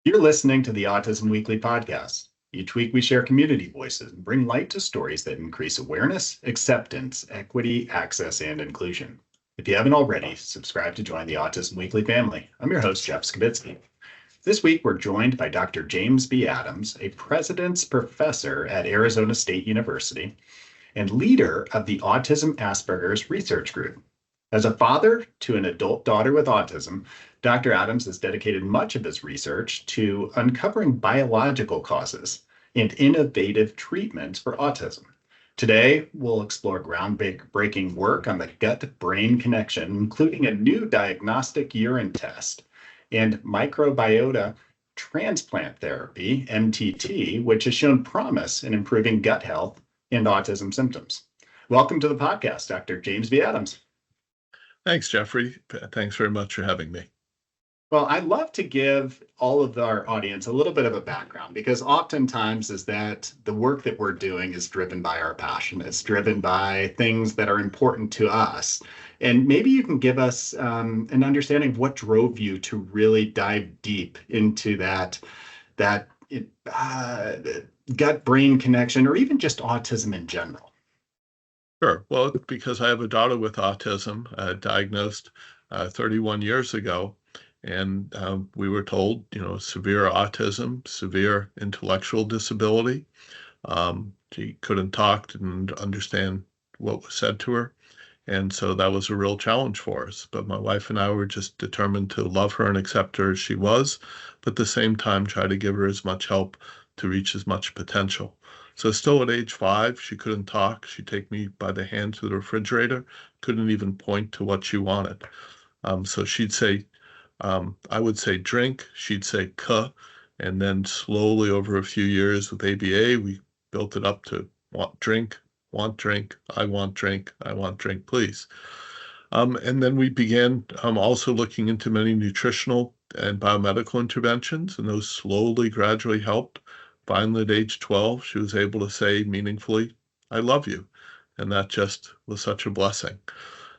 You're listening to the Autism Weekly podcast. Each week, we share community voices and bring light to stories that increase awareness, acceptance, equity, access, and inclusion. If you haven't already, subscribe to join the Autism Weekly family. I'm your host, Jeff Skibitsky. This week, we're joined by Dr. James B. Adams, a President's Professor at Arizona State University and leader of the Autism Asperger's Research Group. As a father to an adult daughter with autism, Dr. Adams has dedicated much of his research to uncovering biological causes and innovative treatments for autism. Today, we'll explore groundbreaking work on the gut-brain connection, including a new diagnostic urine test and microbiota transplant therapy, MTT, which has shown promise in improving gut health and autism symptoms. Welcome to the podcast, Dr. James B. Adams. Thanks, Jeffrey. Thanks very much for having me. Well, I'd love to give all of our audience a little bit of a background because oftentimes is that the work that we're doing is driven by our passion. It's driven by things that are important to us. And maybe you can give us an understanding of what drove you to really dive deep into that gut-brain connection or even just autism in general. Sure. Well, because I have a daughter with autism, diagnosed 31 years ago, and we were told, severe autism, severe intellectual disability. She couldn't talk, didn't understand what was said to her. And so that was a real challenge for us. But my wife and I were just determined to love her and accept her as she was, but at the same time, try to give her as much help to reach as much potential. So still at age 5, she couldn't talk. She'd take me by the hand to the refrigerator, couldn't even point to what she wanted. So she'd say, I would say drink, she'd say cuh, and then slowly over a few years with ABA, we built it up to want drink, I want drink, please. And then we began also looking into many nutritional and biomedical interventions, and those slowly, gradually helped. Finally, at age 12, she was able to say meaningfully, I love you. And that just was such a blessing.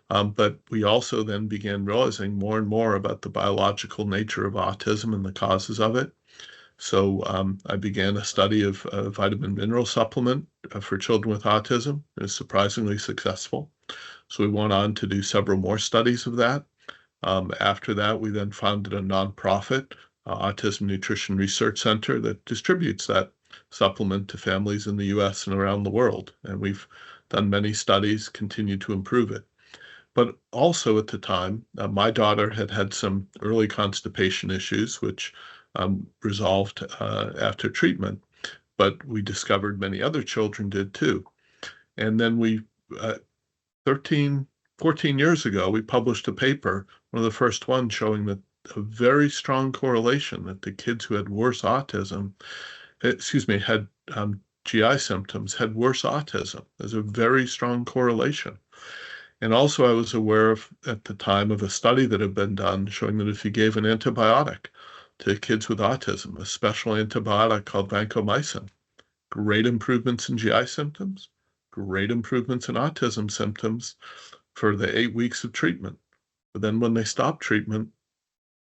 But we also then began realizing more and more about the biological nature of autism and the causes of it. So I began a study of a vitamin mineral supplement for children with autism. It was surprisingly successful. So we went on to do several more studies of that. After that, we then founded a nonprofit, Autism Nutrition Research Center, that distributes that supplement to families in the US and around the world. And we've done many studies, continue to improve it. But also at the time, my daughter had some early constipation issues, which resolved after treatment. But we discovered many other children did too. And then 14 years ago, we published a paper, one of the first ones, showing that a very strong correlation that the kids who had worse autism, had GI symptoms, had worse autism. There's a very strong correlation. And also I was aware of, at the time, of a study that had been done showing that if you gave an antibiotic to kids with autism, a special antibiotic called vancomycin, great improvements in GI symptoms, great improvements in autism symptoms for the 8 weeks of treatment. But then when they stopped treatment,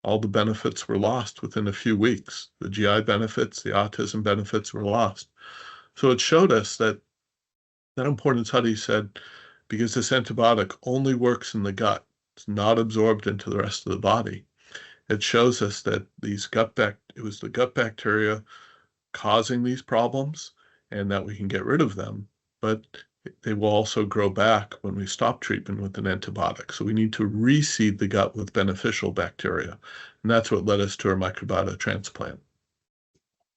all the benefits were lost within a few weeks. The GI benefits, the autism benefits were lost. So it showed us that important study said, because this antibiotic only works in the gut, it's not absorbed into the rest of the body. It shows us that it was the gut bacteria causing these problems and that we can get rid of them, but they will also grow back when we stop treatment with an antibiotic. So we need to reseed the gut with beneficial bacteria. And that's what led us to our microbiota transplant.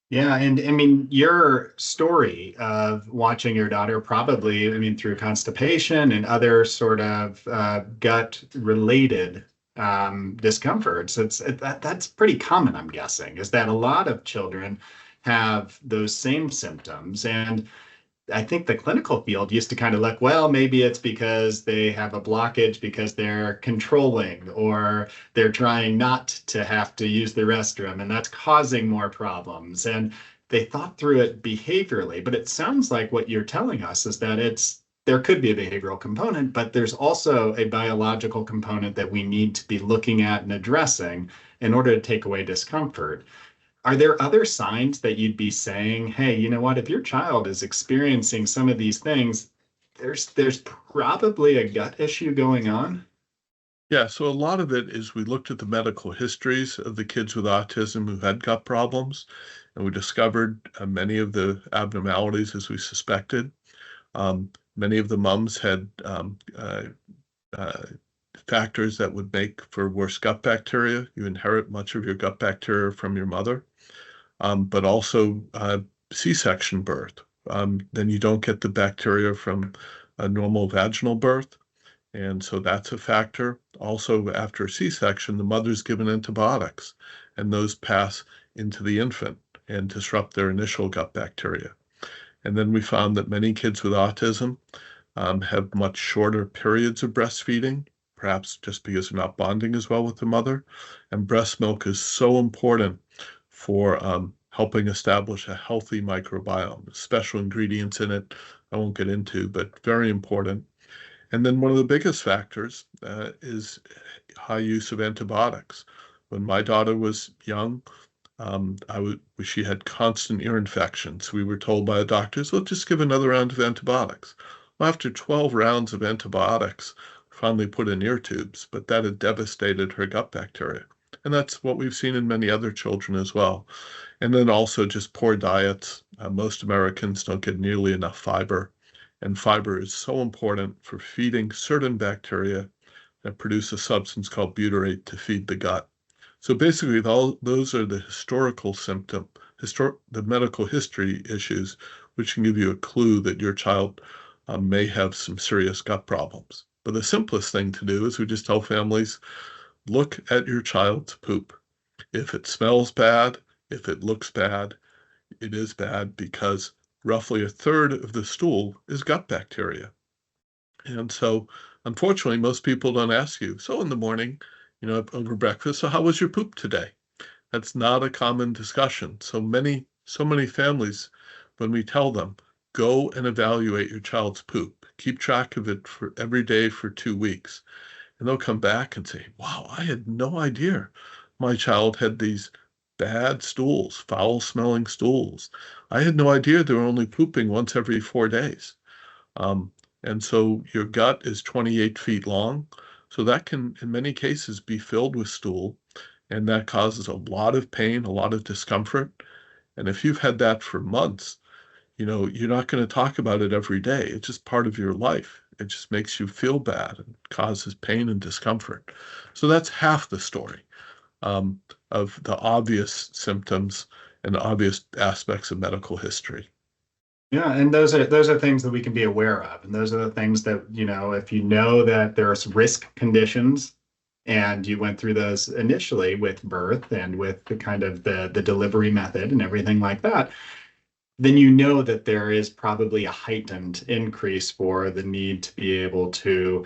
Yeah, and I mean, your story of watching your daughter probably, through constipation and other sort of gut-related discomforts, that's pretty common, I'm guessing, is that a lot of children have those same symptoms. And I think the clinical field used to kind of look, well, maybe it's because they have a blockage because they're controlling or they're trying not to have to use the restroom and that's causing more problems. And they thought through it behaviorally, but it sounds like what you're telling us is that there could be a behavioral component, but there's also a biological component that we need to be looking at and addressing in order to take away discomfort. Are there other signs that you'd be saying, hey, you know what, if your child is experiencing some of these things, there's probably a gut issue going on? Yeah, so a lot of it is we looked at the medical histories of the kids with autism who had gut problems, and we discovered many of the abnormalities as we suspected. Many of the mums had uh, factors that would make for worse gut bacteria. You inherit much of your gut bacteria from your mother, but also C-section birth. Then you don't get the bacteria from a normal vaginal birth. And so that's a factor. Also, after a C-section, the mother's given antibiotics, and those pass into the infant and disrupt their initial gut bacteria. And then we found that many kids with autism have much shorter periods of breastfeeding, perhaps just because they're not bonding as well with the mother. And breast milk is so important for helping establish a healthy microbiome. Special ingredients in it I won't get into, but very important. And then one of the biggest factors is high use of antibiotics. When my daughter was young, she had constant ear infections. We were told by the doctors, well, just give another round of antibiotics. Well, after 12 rounds of antibiotics, finally put in ear tubes, but that had devastated her gut bacteria. And that's what we've seen in many other children as well. And then also just poor diets. Most Americans don't get nearly enough fiber, and fiber is so important for feeding certain bacteria that produce a substance called butyrate to feed the gut. So basically, those are the historical the medical history issues, which can give you a clue that your child may have some serious gut problems. But the simplest thing to do is we just tell families, look at your child's poop. If it smells bad, if it looks bad, it is bad because roughly a third of the stool is gut bacteria. And so, unfortunately, most people don't ask you, so in the morning, over breakfast, so how was your poop today? That's not a common discussion. So many families, when we tell them, go and evaluate your child's poop, keep track of it for every day for 2 weeks, and they'll come back and say, wow, I had no idea my child had these bad stools, foul smelling stools. I had no idea they were only pooping once every 4 days. Um, and so your gut is 28 feet long. So that can, in many cases, be filled with stool. And that causes a lot of pain, a lot of discomfort. And if you've had that for months, you're not going to talk about it every day. It's just part of your life. It just makes you feel bad and causes pain and discomfort. So that's half the story of the obvious symptoms and obvious aspects of medical history. Yeah, and those are things that we can be aware of. And those are the things that, if you know that there's risk conditions and you went through those initially with birth and with the kind of the delivery method and everything like that, then you know that there is probably a heightened increase for the need to be able to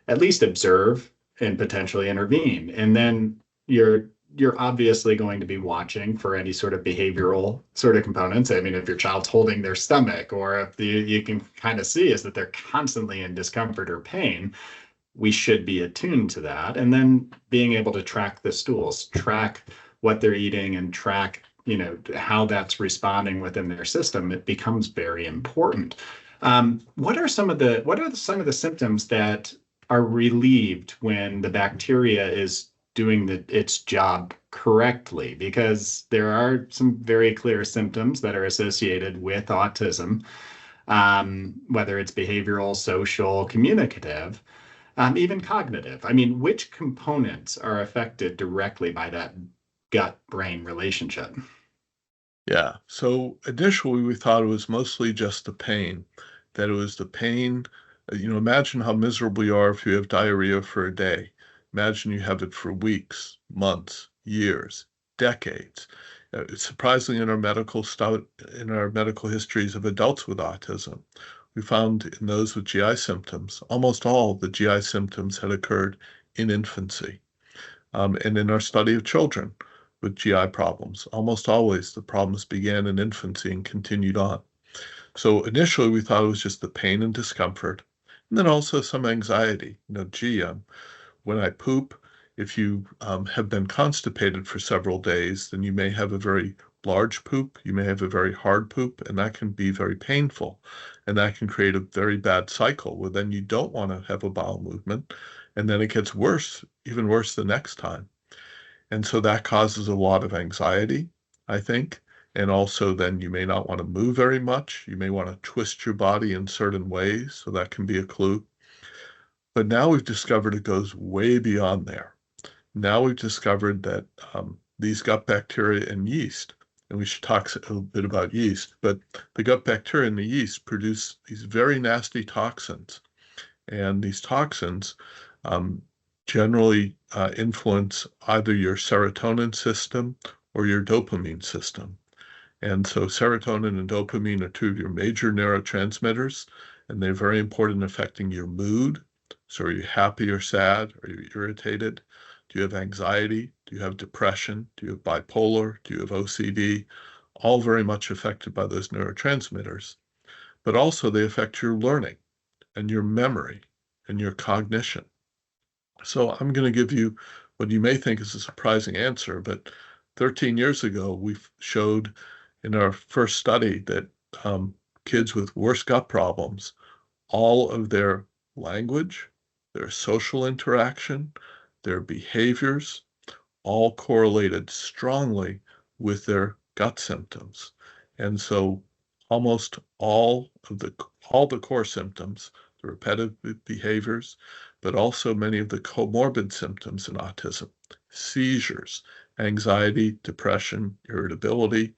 at least observe and potentially intervene. And then you're obviously going to be watching for any sort of behavioral sort of components. I mean, if your child's holding their stomach, or if you can kind of see is that they're constantly in discomfort or pain, we should be attuned to that. And then being able to track the stools, track what they're eating, and track, how that's responding within their system, it becomes very important. What are some of the symptoms that are relieved when the bacteria is doing its job correctly? Because there are some very clear symptoms that are associated with autism, whether it's behavioral, social, communicative, even cognitive. I mean, which components are affected directly by that gut-brain relationship? Yeah. So initially, we thought it was mostly just the pain, that it was the pain. Imagine how miserable you are if you have diarrhea for a day. Imagine you have it for weeks, months, years, decades. It's surprising in our medical histories of adults with autism, we found in those with GI symptoms, almost all the GI symptoms had occurred in infancy. And in our study of children with GI problems, almost always the problems began in infancy and continued on. So initially we thought it was just the pain and discomfort, and then also some anxiety. When I poop, If you have been constipated for several days, then you may have a very large poop, you may have a very hard poop, and that can be very painful. And that can create a very bad cycle where then you don't want to have a bowel movement, and then it gets worse, even worse the next time. And so that causes a lot of anxiety, I think. And also then you may not want to move very much. You may want to twist your body in certain ways, so that can be a clue. But now we've discovered it goes way beyond there. Now we've discovered that these gut bacteria and yeast, and we should talk a little bit about yeast, but the gut bacteria and the yeast produce these very nasty toxins. And these toxins generally influence either your serotonin system or your dopamine system. And so serotonin and dopamine are two of your major neurotransmitters, and they're very important in affecting your mood. So are you happy or sad? Are you irritated? Do you have anxiety? Do you have depression? Do you have bipolar? Do you have OCD? All very much affected by those neurotransmitters. But also they affect your learning and your memory and your cognition. So I'm going to give you what you may think is a surprising answer, but 13 years ago, we showed in our first study that kids with worse gut problems, all of their language, their social interaction, their behaviors, all correlated strongly with their gut symptoms. And so almost all the core symptoms, the repetitive behaviors, but also many of the comorbid symptoms in autism, seizures, anxiety, depression, irritability,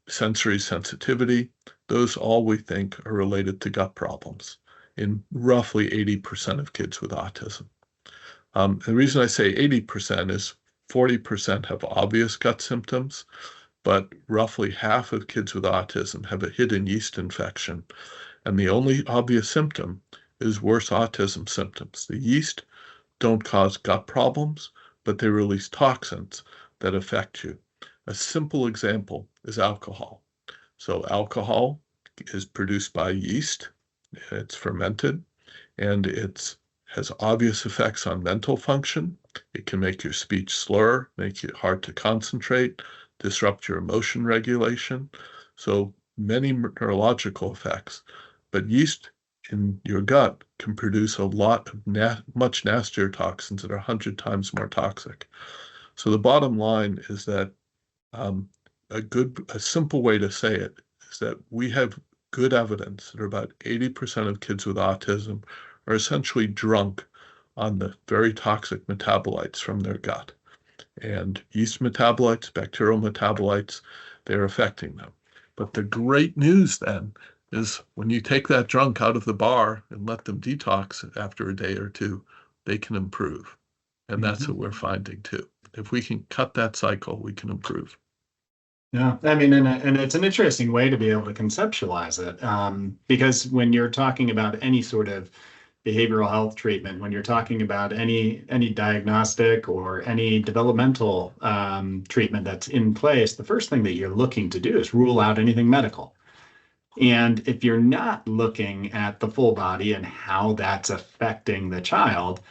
sensory sensitivity, those all we think are related to gut problems in roughly 80% of kids with autism. The reason I say 80% is 40% have obvious gut symptoms, but roughly half of kids with autism have a hidden yeast infection. And the only obvious symptom is worse autism symptoms. The yeast don't cause gut problems, but they release toxins that affect you. A simple example is alcohol. So alcohol is produced by yeast, it's fermented, and it has obvious effects on mental function. It can make your speech slur, make it hard to concentrate, disrupt your emotion regulation. So many neurological effects. But yeast in your gut can produce a lot of much nastier toxins that are 100 times more toxic. So the bottom line is that a simple way to say it is that we have good evidence that about 80% of kids with autism are essentially drunk on the very toxic metabolites from their gut. And yeast metabolites, bacterial metabolites, they're affecting them. But the great news then is when you take that drunk out of the bar and let them detox after a day or two, they can improve. And that's what we're finding too. If we can cut that cycle, we can improve. Yeah, I mean, and it's an interesting way to be able to conceptualize it, because when you're talking about any sort of behavioral health treatment, when you're talking about any diagnostic or any developmental treatment that's in place, the first thing that you're looking to do is rule out anything medical. And if you're not looking at the full body and how that's affecting the child,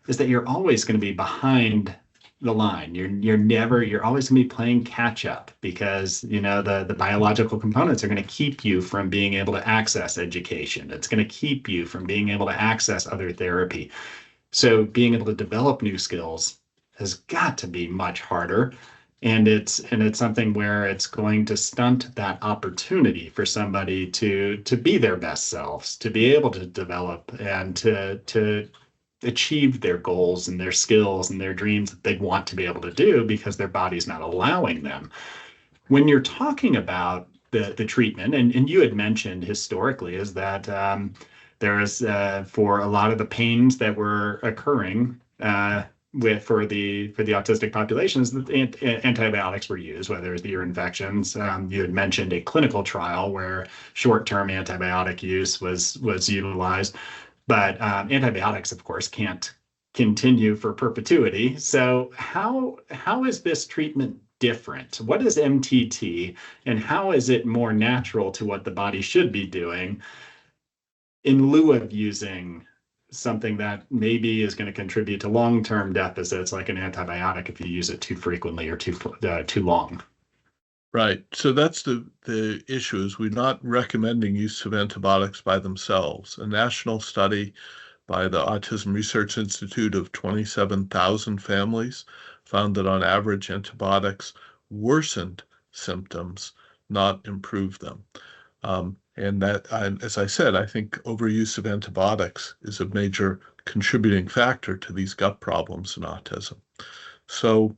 is that you're always going to be behind the line. You're always going to be playing catch up because, the biological components are going to keep you from being able to access education. It's going to keep you from being able to access other therapy. So being able to develop new skills has got to be much harder. And it's something where it's going to stunt that opportunity for somebody to be their best selves, to be able to develop and to achieve their goals and their skills and their dreams that they want to be able to do because their body's not allowing them. When you're talking about the treatment, and you had mentioned historically, is that there is for a lot of the pains that were occurring for the autistic populations, that antibiotics were used, whether it's ear infections. You had mentioned a clinical trial where short-term antibiotic use was utilized. But antibiotics, of course, can't continue for perpetuity. So how is this treatment different? What is MTT, and how is it more natural to what the body should be doing in lieu of using something that maybe is going to contribute to long-term deficits, like an antibiotic, if you use it too frequently or too long. Right. So that's the issue is we're not recommending use of antibiotics by themselves. A national study by the Autism Research Institute of 27,000 families found that on average antibiotics worsened symptoms, not improved them. And that, as I said, I think overuse of antibiotics is a major contributing factor to these gut problems in autism. So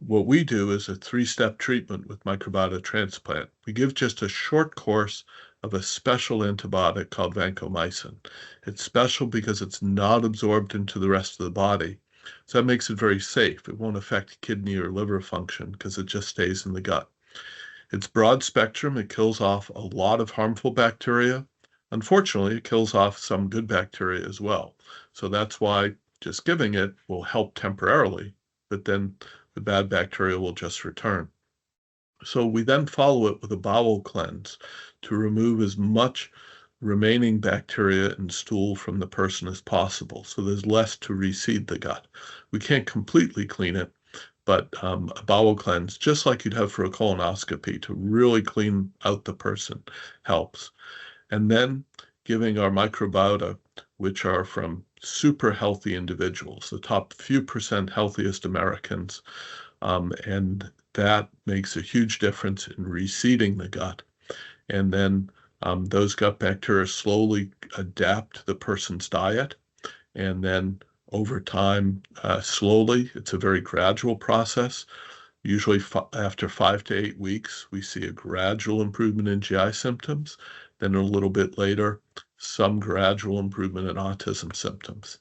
what we do is a 3-step treatment with microbiota transplant. We give just a short course of a special antibiotic called vancomycin. It's special because it's not absorbed into the rest of the body. So that makes it very safe. It won't affect kidney or liver function because it just stays in the gut. It's broad spectrum. It kills off a lot of harmful bacteria. Unfortunately, it kills off some good bacteria as well. So that's why just giving it will help temporarily, but then the bad bacteria will just return. So we then follow it with a bowel cleanse to remove as much remaining bacteria and stool from the person as possible. So there's less to reseed the gut. We can't completely clean it, but a bowel cleanse, just like you'd have for a colonoscopy, to really clean out the person helps. And then giving our microbiota, which are from super healthy individuals, the top few percent healthiest Americans, and that makes a huge difference in reseeding the gut. And then those gut bacteria slowly adapt to the person's diet, and then over time, slowly, it's a very gradual process. Usually after 5 to 8 weeks, we see a gradual improvement in GI symptoms. Then a little bit later, some gradual improvement in autism symptoms.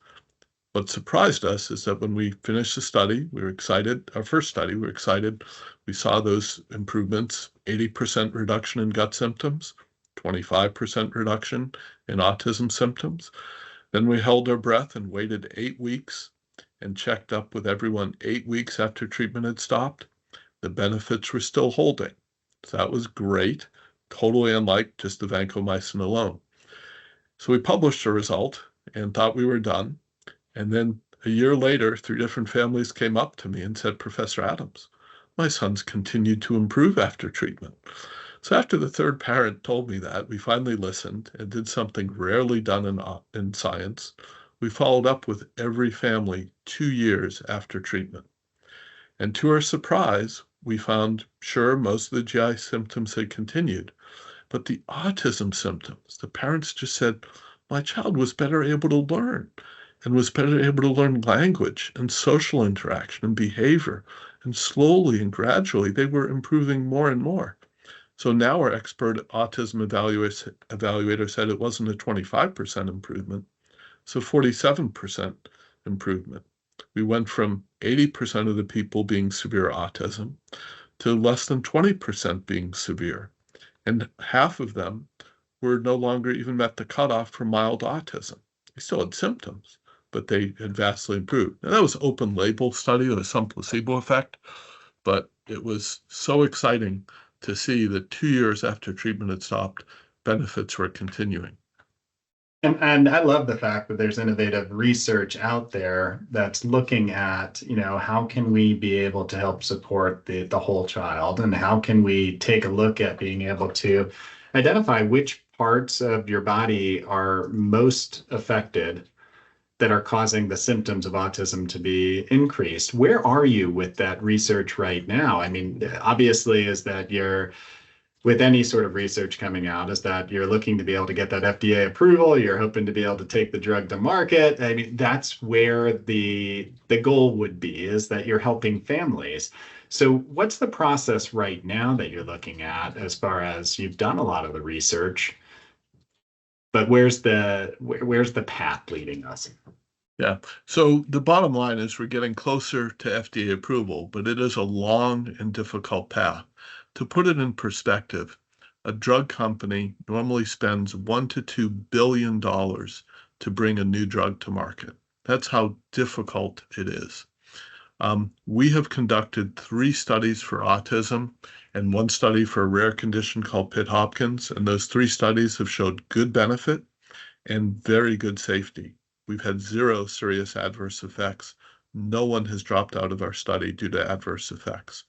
What surprised us is that when we finished the study, we were excited. Our first study, we were excited. We saw those improvements, 80% reduction in gut symptoms, 25% reduction in autism symptoms. Then we held our breath and waited 8 weeks and checked up with everyone 8 weeks after treatment had stopped. The benefits were still holding. So that was great, totally unlike just the vancomycin alone. So we published the result and thought we were done. And then a year later, 3 different families came up to me and said, Professor Adams, my son's continued to improve after treatment. So after the third parent told me that, we finally listened and did something rarely done in science. We followed up with every family 2 years after treatment. And to our surprise, we found, sure, most of the GI symptoms had continued, but the autism symptoms, the parents just said, my child was better able to learn and was better able to learn language and social interaction and behavior. And slowly and gradually, they were improving more and more. So now our expert autism evaluator said it wasn't a 25% improvement, so 47% improvement. We went from 80% of the people being severe autism to less than 20% being severe. And half of them were no longer even met the cutoff for mild autism. They still had symptoms, but they had vastly improved. Now that was open label study, there was some placebo effect, but it was so exciting to see that 2 years after treatment had stopped, benefits were continuing. And I love the fact that there's innovative research out there that's looking at, how can we be able to help support the whole child, and how can we take a look at being able to identify which parts of your body are most affected that are causing the symptoms of autism to be increased. Where are you with that research right now? I mean, obviously, is that you're with any sort of research coming out, is that you're looking to be able to get that FDA approval. You're hoping to be able to take the drug to market. I mean, that's where the goal would be, is that you're helping families. So what's the process right now that you're looking at, as far as you've done a lot of the research, but where's the path leading us? Yeah. So the bottom line is we're getting closer to FDA approval, but it is a long and difficult path. To put it in perspective, a drug company normally spends $1 to $2 billion to bring a new drug to market. That's how difficult it is. We have conducted 3 studies for autism and 1 study for a rare condition called Pitt-Hopkins, and those 3 studies have showed good benefit and very good safety. We've had 0 serious adverse effects. No one has dropped out of our study due to adverse effects.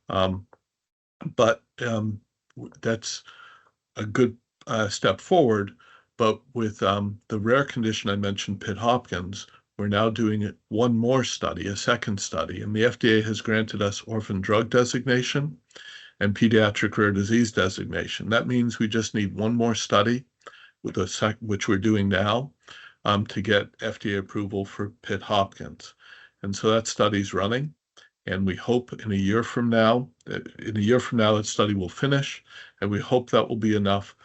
But that's a good step forward. But with the rare condition I mentioned, Pitt-Hopkins, we're now doing one more study, a second study, and the FDA has granted us orphan drug designation and pediatric rare disease designation. That means we just need one more study, with which we're doing now, to get FDA approval for Pitt-Hopkins. And so that study's running, and we hope in a year from now, that study will finish, and we hope that will be enough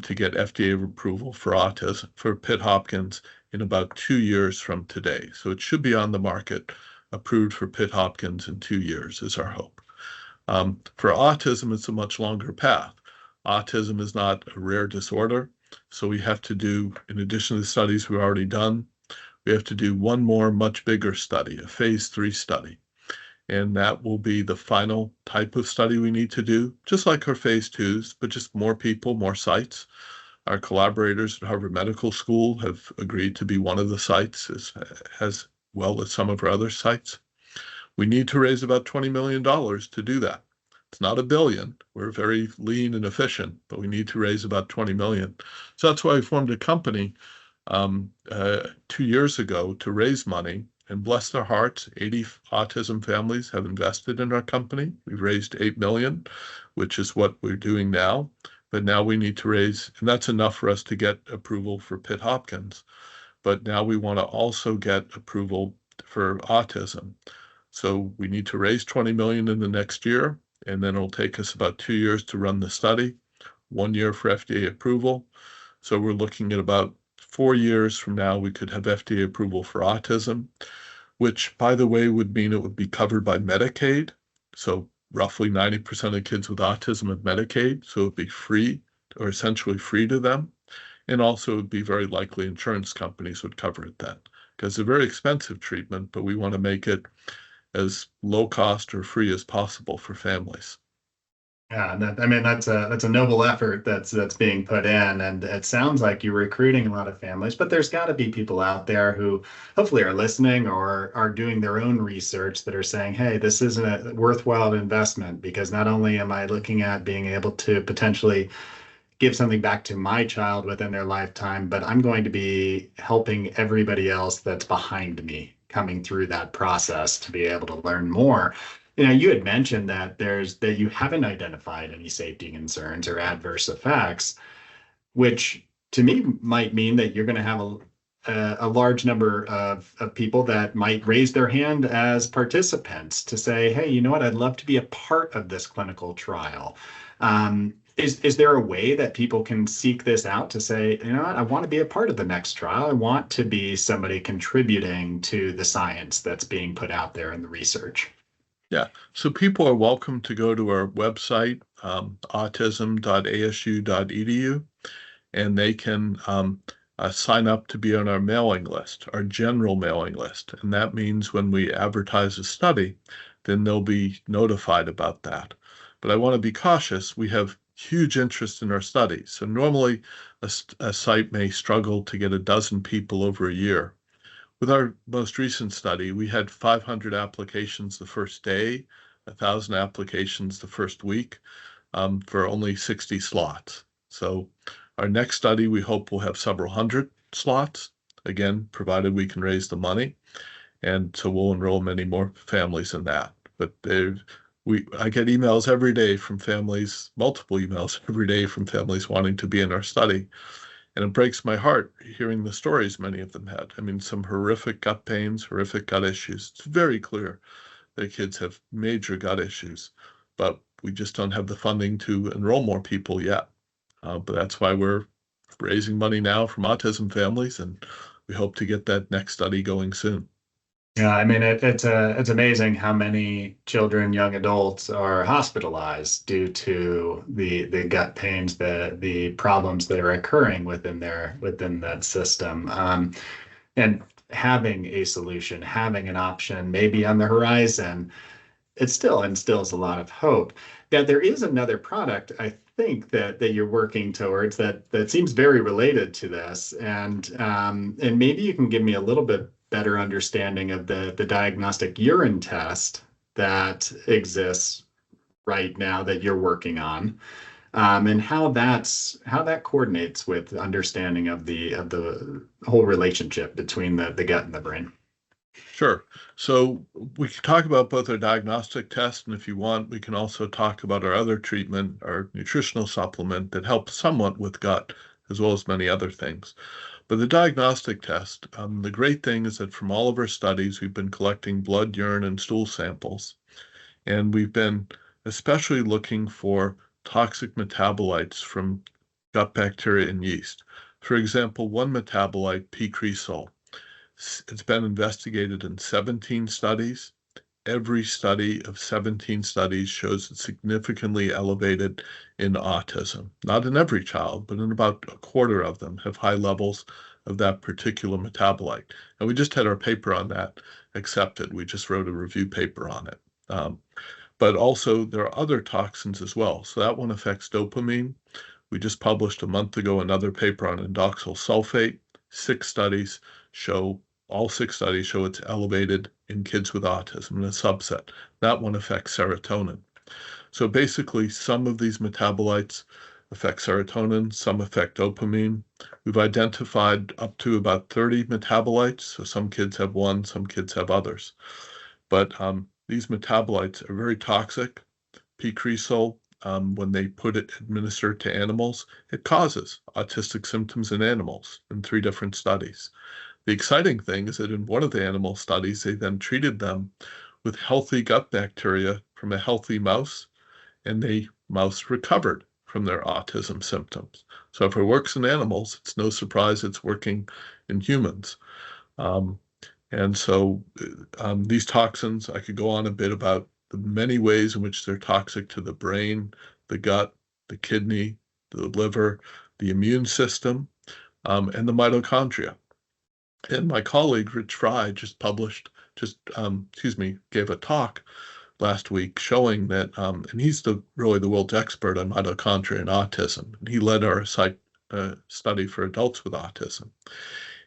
to get FDA approval for autism, for Pitt-Hopkins, in about 2 years from today. So it should be on the market, approved for Pitt-Hopkins in 2 years is our hope. For autism, it's a much longer path. Autism is not a rare disorder, so we have to do, in addition to the studies we've already done, we have to do one more much bigger study, a phase 3 study. And that will be the final type of study we need to do, just like our phase 2s, but just more people, more sites. Our collaborators at Harvard Medical School have agreed to be one of the sites, as well as some of our other sites. We need to raise about $20 million to do that. It's not $1 billion. We're very lean and efficient, but we need to raise about 20 million. So that's why I formed a company 2 years ago to raise money, and bless their hearts, 80 autism families have invested in our company. We've raised 8 million, which is what we're doing now. But now we need to raise, and that's enough for us to get approval for Pitt-Hopkins. But now we want to also get approval for autism. So we need to raise 20 million in the next year, and then it'll take us about 2 years to run the study, 1 year for FDA approval. So we're looking at about 4 years from now, we could have FDA approval for autism, which, by the way, would mean it would be covered by Medicaid. So roughly 90% of kids with autism have Medicaid, so it would be free, or essentially free to them. And also it would be very likely insurance companies would cover it then, because it's a very expensive treatment, but we want to make it as low cost or free as possible for families. Yeah, that's a noble effort that's being put in, and it sounds like you're recruiting a lot of families, but there's got to be people out there who hopefully are listening or are doing their own research that are saying, hey, this isn't a worthwhile investment, because not only am I looking at being able to potentially give something back to my child within their lifetime, but I'm going to be helping everybody else that's behind me coming through that process to be able to learn more. You had mentioned that you haven't identified any safety concerns or adverse effects, which to me might mean that you're going to have a large number of people that might raise their hand as participants to say, hey, you know what, I'd love to be a part of this clinical trial. Is there a way that people can seek this out to say, you know what, I want to be a part of the next trial. I want to be somebody contributing to the science that's being put out there in the research. Yeah, so people are welcome to go to our website, autism.asu.edu, and they can sign up to be on our mailing list, our general mailing list. And that means when we advertise a study, then they'll be notified about that. But I want to be cautious. We have huge interest in our studies. So normally a site may struggle to get a dozen people over a year. With our most recent study, we had 500 applications the first day, 1,000 applications the first week, for only 60 slots. So our next study, we hope will have several hundred slots, again, provided we can raise the money. And so we'll enroll many more families in that. But I get emails every day from families, multiple emails every day from families wanting to be in our study. And it breaks my heart hearing the stories many of them had. I mean, some horrific gut pains, horrific gut issues. It's very clear that kids have major gut issues, but we just don't have the funding to enroll more people yet. But that's why we're raising money now from autism families, and we hope to get that next study going soon. Yeah, I mean, it's amazing how many children, young adults are hospitalized due to the gut pains, the problems that are occurring within that system, and having a solution, having an option, maybe on the horizon, it still instills a lot of hope. Now, there is another product I think that you're working towards that seems very related to this, and maybe you can give me a little bit better understanding of the diagnostic urine test that exists right now that you're working on, and how that coordinates with understanding of the whole relationship between the gut and the brain. Sure. So we can talk about both our diagnostic test, and if you want, we can also talk about our other treatment, our nutritional supplement that helps somewhat with gut, as well as many other things. But the diagnostic test, the great thing is that from all of our studies, we've been collecting blood, urine, and stool samples, and we've been especially looking for toxic metabolites from gut bacteria and yeast. For example, one metabolite, P-cresol, it's been investigated in 17 studies. Every study of 17 studies shows it's significantly elevated in autism. Not in every child, but in about a quarter of them have high levels of that particular metabolite. And we just had our paper on that accepted. We just wrote a review paper on it. But also there are other toxins as well. So that one affects dopamine. We just published a month ago another paper on indoxyl sulfate. All 6 studies show it's elevated in kids with autism in a subset. That one affects serotonin. So basically, some of these metabolites affect serotonin, some affect dopamine. We've identified up to about 30 metabolites. So some kids have one, some kids have others. But these metabolites are very toxic. P-cresol, when they put it administered to animals, it causes autistic symptoms in animals in 3 different studies. The exciting thing is that in one of the animal studies, they then treated them with healthy gut bacteria from a healthy mouse, and the mouse recovered from their autism symptoms. So if it works in animals, it's no surprise it's working in humans. And so these toxins, I could go on a bit about the many ways in which they're toxic to the brain, the gut, the kidney, the liver, the immune system, and the mitochondria. And my colleague, Rich Fry, gave a talk last week showing that, and he's really the world's expert on mitochondria and autism. And he led our study for adults with autism.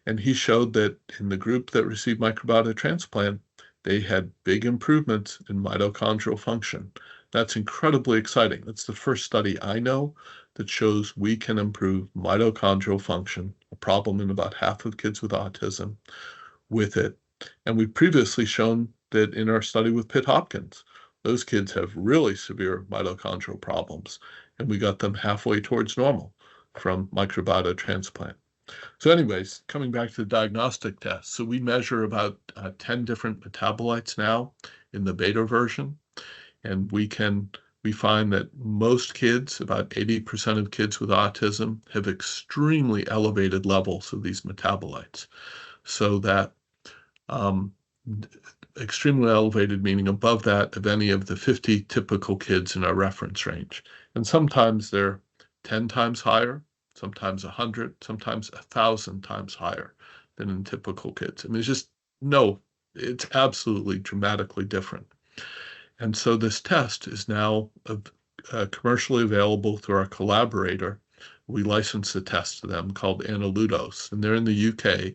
And he showed that in the group that received microbiota transplant, they had big improvements in mitochondrial function. That's incredibly exciting. That's the first study I know that shows we can improve mitochondrial function, a problem in about half of kids with autism, with it. And we've previously shown that in our study with Pitt Hopkins, those kids have really severe mitochondrial problems, and we got them halfway towards normal from microbiota transplant. So anyways, coming back to the diagnostic test. So we measure about 10 different metabolites now in the beta version, and we find that most kids, about 80% of kids with autism, have extremely elevated levels of these metabolites. So that extremely elevated, meaning above that of any of the 50 typical kids in our reference range. And sometimes they're 10 times higher, sometimes 100, sometimes 1,000 times higher than in typical kids. I mean, it's absolutely dramatically different. And so this test is now commercially available through our collaborator. We license the test to them called Analudos, and they're in the UK.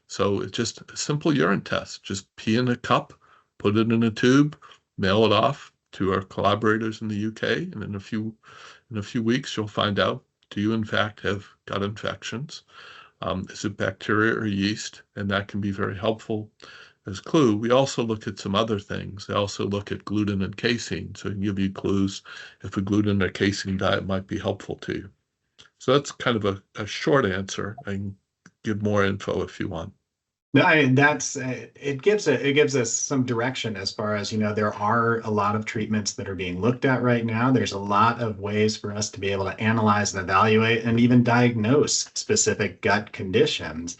So it's just a simple urine test. Just pee in a cup, put it in a tube, mail it off to our collaborators in the UK, and in a few weeks you'll find out, do you in fact have gut infections? Is it bacteria or yeast? And that can be very helpful as clue. We also look at some other things. They also look at gluten and casein, so it can give you clues if a gluten or casein diet might be helpful to you. So that's kind of a short answer. I can give more info if you want. No, it gives us some direction as far as, there are a lot of treatments that are being looked at right now. There's a lot of ways for us to be able to analyze and evaluate and even diagnose specific gut conditions.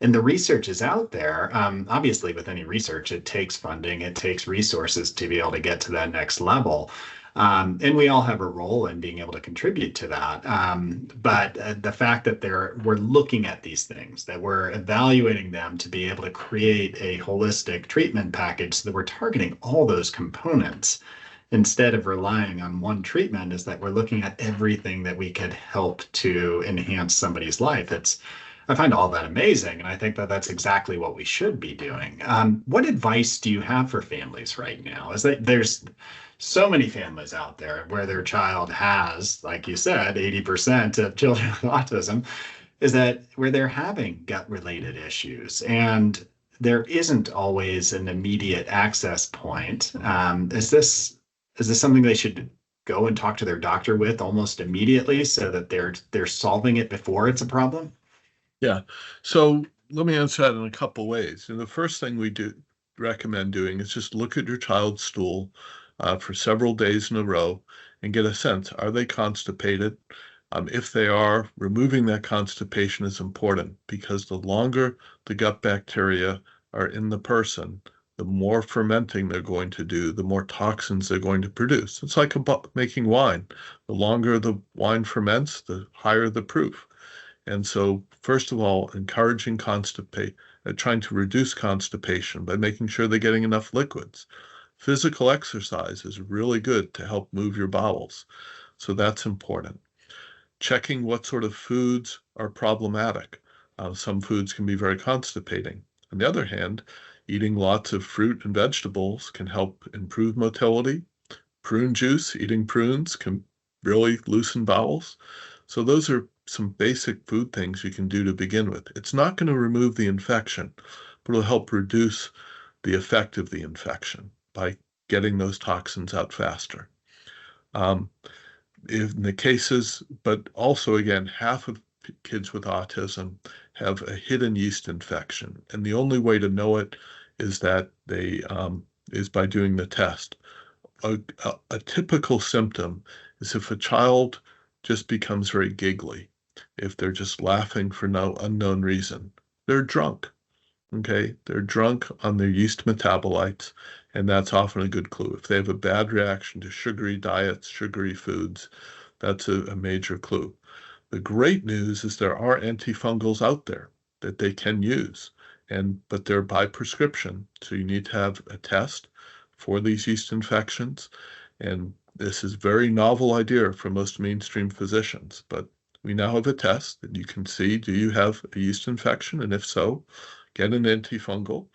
And the research is out there. Obviously, with any research, it takes funding, it takes resources to be able to get to that next level. And we all have a role in being able to contribute to that. But the fact that we're looking at these things, that we're evaluating them to be able to create a holistic treatment package so that we're targeting all those components instead of relying on one treatment, is that we're looking at everything that we could help to enhance somebody's life. I find all that amazing, and I think that that's exactly what we should be doing. What advice do you have for families right now? Is that there's so many families out there where their child has, like you said, 80% of children with autism, is that where they're having gut-related issues, and there isn't always an immediate access point. Is this something they should go and talk to their doctor with almost immediately so that they're solving it before it's a problem? Yeah. So let me answer that in a couple ways. And the first thing we recommend doing is just look at your child's stool for several days in a row and get a sense, are they constipated? If they are, removing that constipation is important, because the longer the gut bacteria are in the person, the more fermenting they're going to do, the more toxins they're going to produce. It's like making wine. The longer the wine ferments, the higher the proof. And so, first of all, encouraging trying to reduce constipation by making sure they're getting enough liquids. Physical exercise is really good to help move your bowels. So that's important. Checking what sort of foods are problematic. Some foods can be very constipating. On the other hand, eating lots of fruit and vegetables can help improve motility. Prune juice, eating prunes can really loosen bowels. So those are some basic food things you can do to begin with. It's not going to remove the infection, but it'll help reduce the effect of the infection by getting those toxins out faster. In the cases, but also again, half of kids with autism have a hidden yeast infection, and the only way to know it is that is by doing the test. A typical symptom is if a child just becomes very giggly, if they're just laughing for no unknown reason. They're drunk. Okay, they're drunk on their yeast metabolites, and that's often a good clue. If they have a bad reaction to sugary diets, sugary foods, that's a major clue. The great news is there are antifungals out there that they can use, but they're by prescription. So you need to have a test for these yeast infections. And this is a very novel idea for most mainstream physicians, but we now have a test that you can see, do you have a yeast infection? And if so, get an antifungal.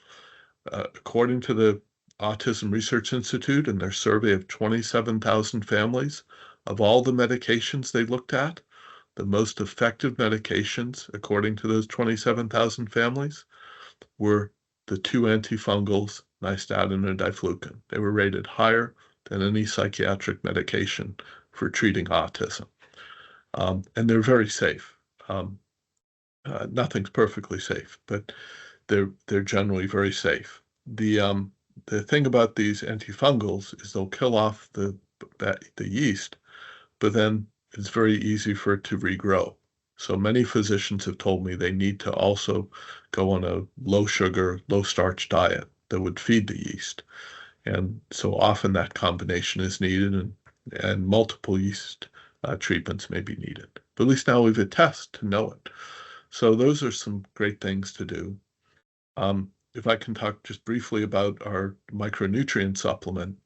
According to the Autism Research Institute and their survey of 27,000 families, of all the medications they looked at, the most effective medications, according to those 27,000 families, were the two antifungals, nystatin and diflucan. They were rated higher than any psychiatric medication for treating autism. And they're very safe. Nothing's perfectly safe, but they're generally very safe. The thing about these antifungals is they'll kill off the yeast, but then it's very easy for it to regrow. So many physicians have told me they need to also go on a low sugar, low starch diet that would feed the yeast. And so often that combination is needed, and multiple yeast treatments may be needed. But at least now we have a test to know it. So those are some great things to do. If I can talk just briefly about our micronutrient supplement.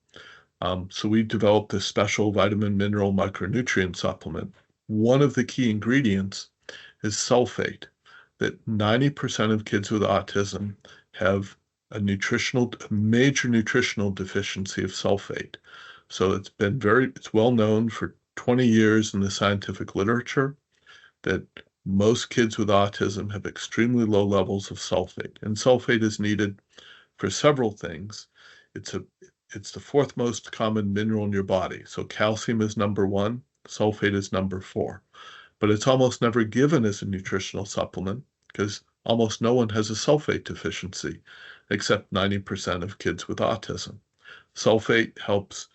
So we developed this special vitamin mineral micronutrient supplement. One of the key ingredients is sulfate, that 90% of kids with autism have a major nutritional deficiency of sulfate. So it's well known for 20 years in the scientific literature that most kids with autism have extremely low levels of sulfate. And sulfate is needed for several things. It's the fourth most common mineral in your body. So calcium is number 1, sulfate is number 4. But it's almost never given as a nutritional supplement because almost no one has a sulfate deficiency, except 90% of kids with autism. Sulfate helps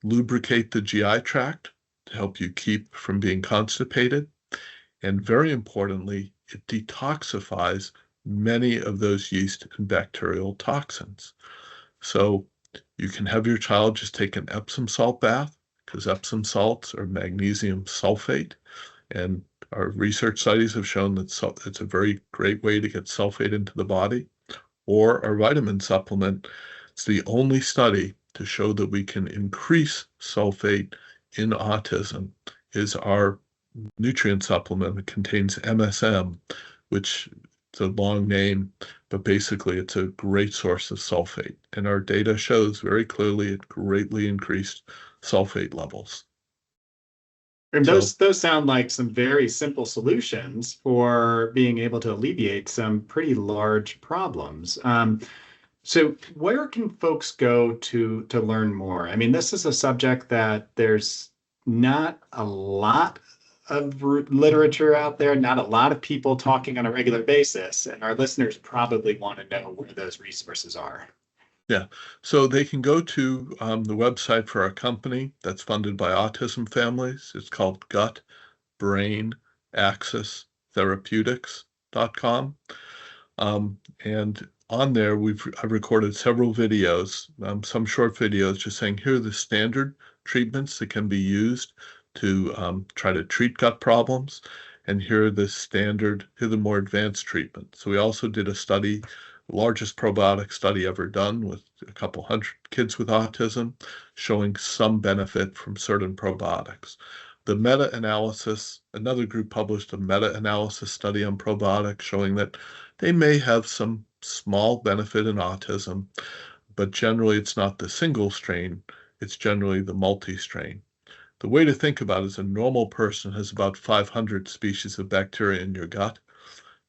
lubricate the GI tract to help you keep from being constipated. And very importantly, it detoxifies many of those yeast and bacterial toxins. So you can have your child just take an Epsom salt bath, because Epsom salts are magnesium sulfate. And our research studies have shown that it's a very great way to get sulfate into the body. Or our vitamin supplement. It's the only study to show that we can increase sulfate in autism is our nutrient supplement. It contains MSM, which it's a long name, but basically it's a great source of sulfate. And our data shows very clearly it greatly increased sulfate levels. And those sound like some very simple solutions for being able to alleviate some pretty large problems. So where can folks go to learn more? I mean, this is a subject that there's not a lot of literature out there, not a lot of people talking on a regular basis, and our listeners probably want to know where those resources are. Yeah, so they can go to the website for our company that's funded by autism families. It's called Gut Brain Axis Therapeutics.com. And on there, I've recorded several videos, some short videos, just saying here are the standard treatments that can be used to try to treat gut problems, and here are the more advanced treatments. So we also did a study, the largest probiotic study ever done with a couple hundred kids with autism, showing some benefit from certain probiotics. The meta-analysis, another group published a meta-analysis study on probiotics showing that they may have some small benefit in autism, but generally it's not the single strain, it's generally the multi-strain. The way to think about it is a normal person has about 500 species of bacteria in your gut.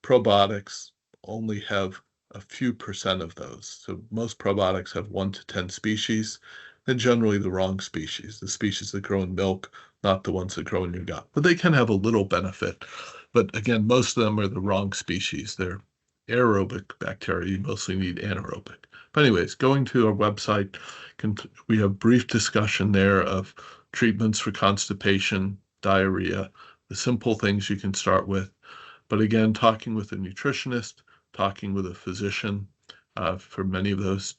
Probiotics only have a few percent of those. So most probiotics have 1 to 10 species, and generally the wrong species, the species that grow in milk, not the ones that grow in your gut. But they can have a little benefit. But again, most of them are the wrong species. They're aerobic bacteria. You mostly need anaerobic. But anyways, going to our website, we have brief discussion there of treatments for constipation, diarrhea, the simple things you can start with. But again, talking with a nutritionist, talking with a physician for many of those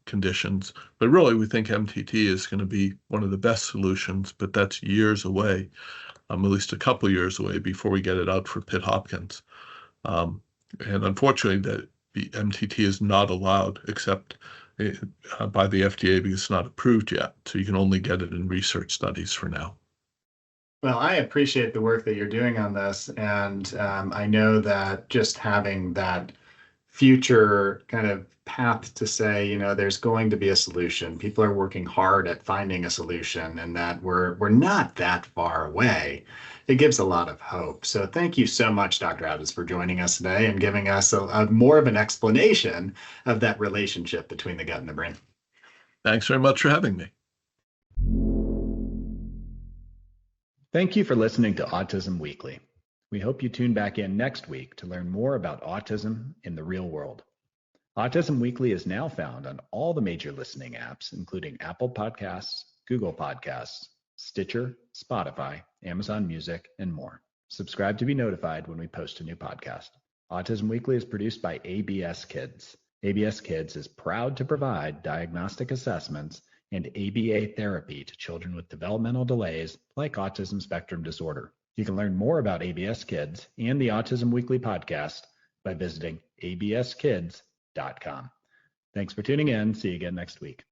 conditions. But really, we think MTT is going to be one of the best solutions, but that's years away, at least a couple years away before we get it out for Pitt Hopkins. And unfortunately, the MTT is not allowed except by the FDA because it's not approved yet. So you can only get it in research studies for now. Well, I appreciate the work that you're doing on this. And I know that just having that future kind of path to say, you know, there's going to be a solution. People are working hard at finding a solution and that we're not that far away. It gives a lot of hope. So thank you so much, Dr. Addis, for joining us today and giving us a more of an explanation of that relationship between the gut and the brain. Thanks very much for having me. Thank you for listening to Autism Weekly. We hope you tune back in next week to learn more about autism in the real world. Autism Weekly is now found on all the major listening apps, including Apple Podcasts, Google Podcasts, Stitcher, Spotify, Amazon Music, and more. Subscribe to be notified when we post a new podcast. Autism Weekly is produced by ABS Kids. ABS Kids is proud to provide diagnostic assessments and ABA therapy to children with developmental delays like autism spectrum disorder. You can learn more about ABS Kids and the Autism Weekly podcast by visiting abskids.com. Thanks for tuning in. See you again next week.